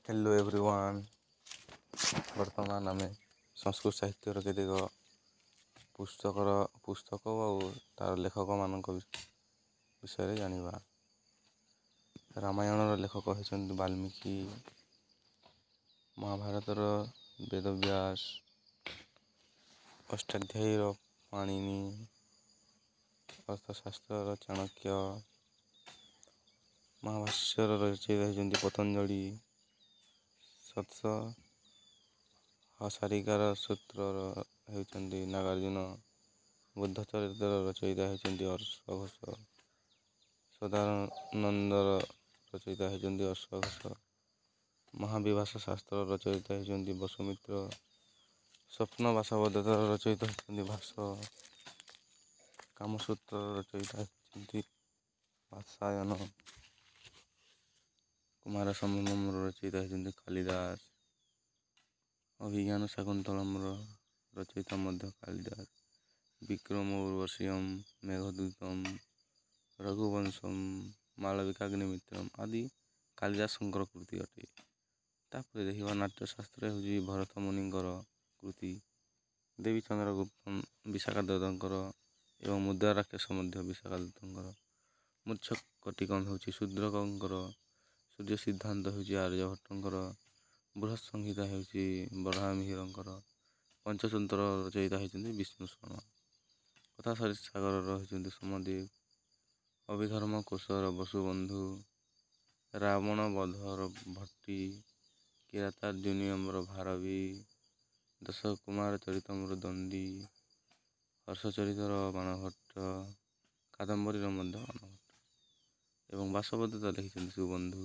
Hello everyone. ବର୍ତ୍ତମାନ ଆମେ ସଂସ୍କୃତ ସାହିତ୍ୟର କେତେକ ପୁସ୍ତକ ଆଉ ତା'ର ଲେଖକମାନଙ୍କ ବିଷୟରେ ଜାଣିବା। ରାମାୟଣର ଲେଖକ ହେଉଛନ୍ତି ବାଲ୍ମୀକି, ମହାଭାରତର ବେଦବ୍ୟାସ, ଅଷ୍ଟାଧ୍ୟାୟୀର ପାଣିନି, ଅର୍ଥଶାସ୍ତ୍ରର ଚାଣକ୍ୟ, ମହାଭାଷ୍ୟର ରଚୟିତା ହେଉଛନ୍ତି ପତଞ୍ଜଳି, ସାରିକାର ସୂତ୍ରର ହେଉଛନ୍ତି ନାଗାର୍ଜୁନ, ବୁଦ୍ଧ ଚରିତ୍ରର ରଚୟିତା ହେଉଛନ୍ତି ଅଶ୍ୱଘୋଷ, ସଦାନନ୍ଦର ରଚୟିତା ହେଉଛନ୍ତି ଅଶ୍ୱଘୋଷ, ମହାବିଭାଷ ଶାସ୍ତ୍ରର ରଚୟିତା ହେଉଛନ୍ତି ବସୁମିତ୍ର, ସ୍ୱପ୍ନ ବାସବଦତ୍ତର ରଚୟିତା ହେଉଛନ୍ତି ଭାସ, କାମସୂତ୍ରର ରଚୟିତା ହେଉଛନ୍ତି ବାତ୍ସାୟନ, କୁମାର ସମ୍ଭବମର ରଚୟିତା ହେଉଛନ୍ତି କାଳିଦାସ, ଅଭିଜ୍ଞାନ ଶାକୁନ୍ତଳମର ରଚୟିତା ମଧ୍ୟ କାଳିଦାସ, ବିକ୍ରମ ଉର୍ବଶୀୟମ୍, ମେଘଦୂତମ୍, ରଘୁବଂଶମ୍, ମାଳବିକାଗ୍ନିମିତ୍ରମ୍ ଆଦି କାଳିଦାସଙ୍କର କୃତି ଅଟେ। ତାପରେ ଦେଖିବା ନାଟ୍ୟଶାସ୍ତ୍ର ହେଉଛି ଭରତ ମୁନିଙ୍କର କୃତି, ଦେବୀ ଚନ୍ଦ୍ରଗୁପ୍ତ ବିଶାଖାଦତ୍ତଙ୍କର ଏବଂ ମୁଦ୍ରାରାକ୍ଷସ ମଧ୍ୟ ବିଶାଖାଦତ୍ତଙ୍କର, ମୂର୍ଚ୍ଛକଟିକମ୍ ହେଉଛି ଶୂଦ୍ରକଙ୍କର, ସୂର୍ଯ୍ୟ ସିଦ୍ଧାନ୍ତ ହେଉଛି ଆର୍ଯ୍ୟଭଟ୍ଟଙ୍କର, ବୃହତ୍ ସଂହିତା ହେଉଛି ବରାହମିହିରଙ୍କର, ପଞ୍ଚତନ୍ତ୍ର ରଚୟିତା ହେଉଛନ୍ତି ବିଷ୍ଣୁ ଶର୍ମା, କଥା ସାଗରର ହେଉଛନ୍ତି ସୋମଦେବ, ଅଭିଧର୍ମ କୋଶର ବସୁବନ୍ଧୁ, ରାବଣ ବଧର ଭଟ୍ଟି, କିରାତାର୍ଜୁନୀୟମର ଭାରବୀ, ଦଶକୁମାର ଚରିତମର ଦଣ୍ଡୀ, ହର୍ଷଚରିତର ବାଣଭଟ୍ଟ, କାଦମ୍ବରୀର ମଧ୍ୟ ବାଣଭଟ୍ଟ ଏବଂ ବାସବଦତ୍ତ ଲେଖିଛନ୍ତି ସୁବନ୍ଧୁ।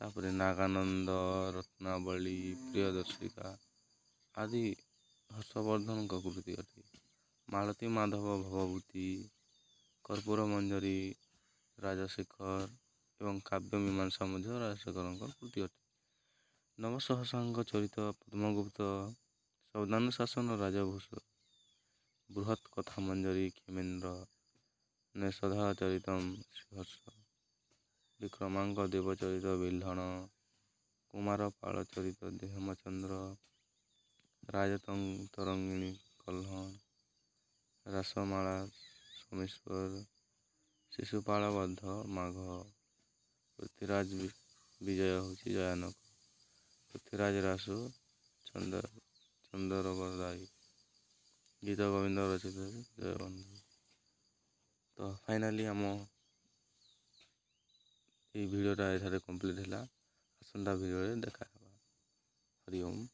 ତାପରେ ନାଗାନନ୍ଦ, ରତ୍ନାବଳୀ, ପ୍ରିୟଦର୍ଶିକା ଆଦି ହର୍ଷବର୍ଦ୍ଧନଙ୍କ କୃତି ଅଟେ। ମାଳତୀ ମାଧବ ଭବଭୂତି, କର୍ପୂର ମଞ୍ଜରୀ, ରାଜଶେଖର ଏବଂ କାବ୍ୟ ମୀମାଂସା ମଧ୍ୟ ରାଜଶେଖରଙ୍କ କୃତି ଅଟେ। ନବସହସାଙ୍କ ଚରିତ ପଦ୍ମଗୁପ୍ତ, ଶବ୍ଦାନୁଶାସନ ରାଜଭୂଷ, ବୃହତ୍ କଥା ମଞ୍ଜରୀ କ୍ଷେମେନ୍ଦ୍ର, ନେଷଧା ଚରିତମ୍ ଶ୍ରୀହର୍ଷ, ବିକ୍ରମାଙ୍କ ଦେବଚରିତ ବିଲ୍ହଣ, କୁମାରପାଳ ଚରିତ ହେମଚନ୍ଦ୍ର, ରାଜତରଙ୍ଗିଣୀ କଲ୍ହଣ, ରାସମାଳା ସୋମେଶ୍ୱର, ଶିଶୁପାଳ ବଧ ମାଘ, ପୃଥ୍ୱୀରାଜ ବିଜୟ ହେଉଛି ଜୟାନକ, ପୃଥ୍ୱୀରାଜ ରାସୁ ଚନ୍ଦରବଦାୟୀ, ଗୀତ ଗୋବିନ୍ଦ ରଚିତ ଜୟବନ୍ଧୁ। ତ ଫାଇନାଲି ଆମ ଏଇ ଭିଡ଼ିଓଟା ଏଠାରେ କମ୍ପ୍ଲିଟ୍ ହେଲା। ଆସନ୍ତା ଭିଡ଼ିଓରେ ଦେଖା ହେବା। ହରି ଓମ୍।